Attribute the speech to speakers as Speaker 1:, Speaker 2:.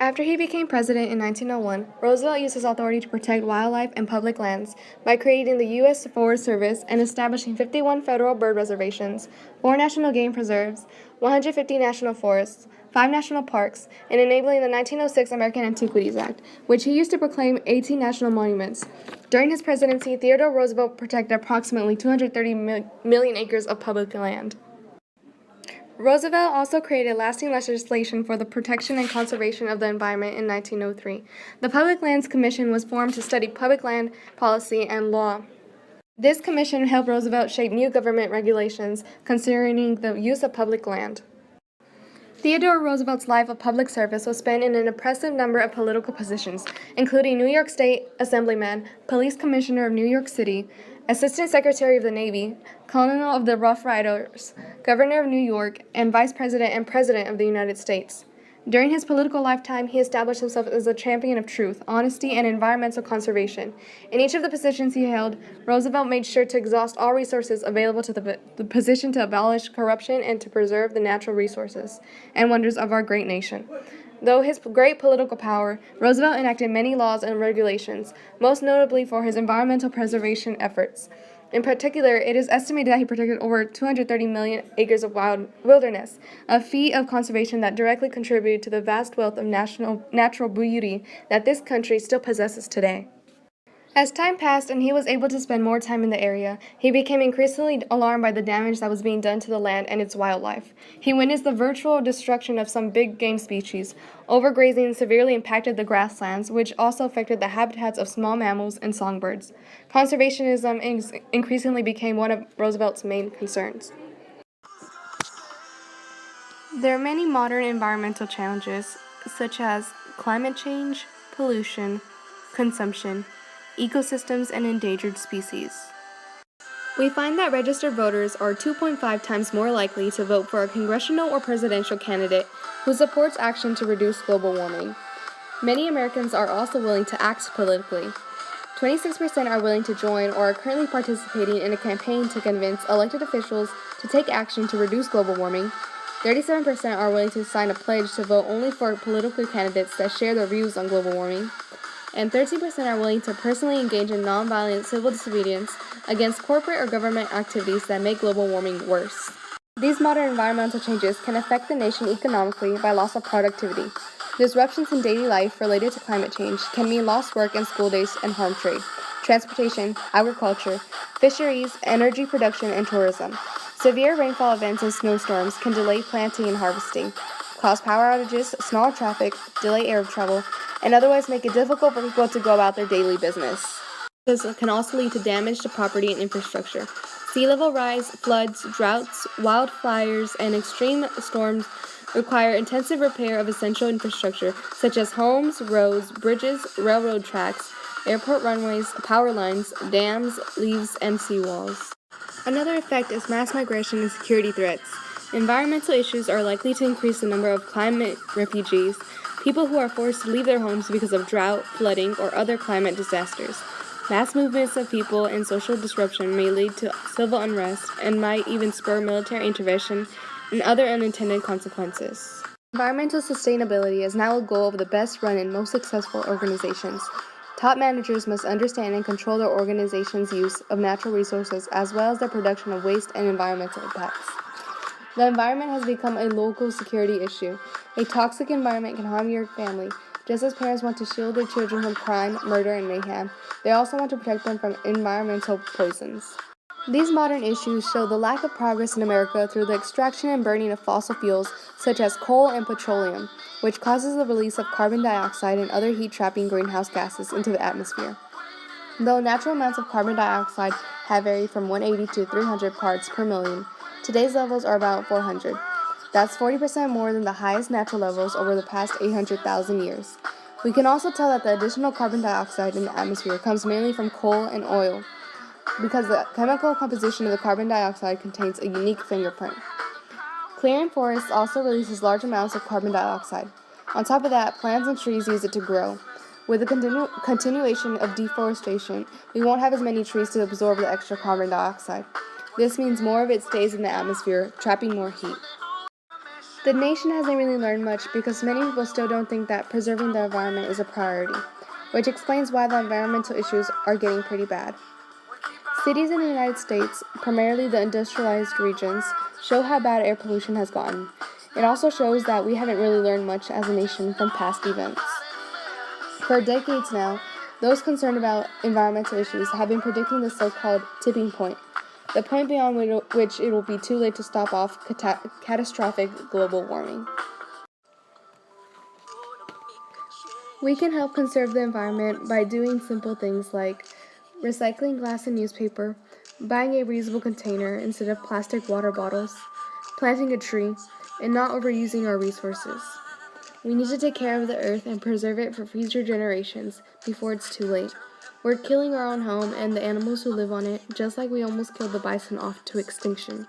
Speaker 1: After he became president in 1901, Roosevelt used his authority to protect wildlife and public lands by creating the U.S. Forest Service and establishing 51 federal bird reservations, 4 national game preserves, 150 national forests, 5 national parks, and enabling the 1906 American Antiquities Act, which he used to proclaim 18 national monuments. During his presidency, Theodore Roosevelt protected approximately 230 million acres of public land. Roosevelt also created lasting legislation for the protection and conservation of the environment in 1903. The Public Lands Commission was formed to study public land policy and law. This commission helped Roosevelt shape new government regulations concerning the use of public land. Theodore Roosevelt's life of public service was spent in an impressive number of political positions, including New York State Assemblyman, Police Commissioner of New York City, Assistant Secretary of the Navy, Colonel of the Rough Riders, Governor of New York, and Vice President and President of the United States. During his political lifetime, he established himself as a champion of truth, honesty, and environmental conservation. In each of the positions he held, Roosevelt made sure to exhaust all resources available to the position to abolish corruption and to preserve the natural resources and wonders of our great nation. Though his great political power, Roosevelt enacted many laws and regulations, most notably for his environmental preservation efforts. In particular, it is estimated that he protected over 230 million acres of wilderness, a feat of conservation that directly contributed to the vast wealth of natural beauty that this country still possesses today. As time passed and he was able to spend more time in the area, he became increasingly alarmed by the damage that was being done to the land and its wildlife. He witnessed the virtual destruction of some big game species. Overgrazing severely impacted the grasslands, which also affected the habitats of small mammals and songbirds. Conservationism increasingly became one of Roosevelt's main concerns. There are many modern environmental challenges, such as climate change, pollution, consumption, ecosystems, and endangered species. We find that registered voters are 2.5 times more likely to vote for a congressional or presidential candidate who supports action to reduce global warming. Many Americans are also willing to act politically. 26% are willing to join or are currently participating in a campaign to convince elected officials to take action to reduce global warming. 37% are willing to sign a pledge to vote only for political candidates that share their views on global warming. And 13% are willing to personally engage in nonviolent civil disobedience against corporate or government activities that make global warming worse. These modern environmental changes can affect the nation economically by loss of productivity. Disruptions in daily life related to climate change can mean lost work and school days and harm trade, transportation, agriculture, fisheries, energy production, and tourism. Severe rainfall events and snowstorms can delay planting and harvesting, cause power outages, snarl traffic, delay air travel, and otherwise make it difficult for people to go about their daily business. This can also lead to damage to property and infrastructure. Sea level rise, floods, droughts, wildfires, and extreme storms require intensive repair of essential infrastructure such as homes, roads, bridges, railroad tracks, airport runways, power lines, dams, levees, and seawalls. Another effect is mass migration and security threats. Environmental issues are likely to increase the number of climate refugees, people who are forced to leave their homes because of drought, flooding, or other climate disasters. Mass movements of people and social disruption may lead to civil unrest and might even spur military intervention and other unintended consequences. Environmental sustainability is now a goal of the best-run and most successful organizations. Top managers must understand and control their organization's use of natural resources as well as their production of waste and environmental impacts. The environment has become a local security issue. A toxic environment can harm your family. Just as parents want to shield their children from crime, murder, and mayhem, they also want to protect them from environmental poisons. These modern issues show the lack of progress in America through the extraction and burning of fossil fuels such as coal and petroleum, which causes the release of carbon dioxide and other heat-trapping greenhouse gases into the atmosphere. Though natural amounts of carbon dioxide have varied from 180 to 300 parts per million, today's levels are about 400. That's 40% more than the highest natural levels over the past 800,000 years. We can also tell that the additional carbon dioxide in the atmosphere comes mainly from coal and oil, because the chemical composition of the carbon dioxide contains a unique fingerprint. Clearing forests also releases large amounts of carbon dioxide. On top of that, plants and trees use it to grow. With the continuation of deforestation, we won't have as many trees to absorb the extra carbon dioxide. This means more of it stays in the atmosphere, trapping more heat. The nation hasn't really learned much because many people still don't think that preserving the environment is a priority, which explains why the environmental issues are getting pretty bad. Cities in the United States, primarily the industrialized regions, show how bad air pollution has gotten. It also shows that we haven't really learned much as a nation from past events. For decades now, those concerned about environmental issues have been predicting the so-called tipping point, the point beyond which it will be too late to stop off catastrophic global warming. We can help conserve the environment by doing simple things like recycling glass and newspaper, buying a reusable container instead of plastic water bottles, planting a tree, and not overusing our resources. We need to take care of the earth and preserve it for future generations before it's too late. We're killing our own home and the animals who live on it, just like we almost killed the bison off to extinction.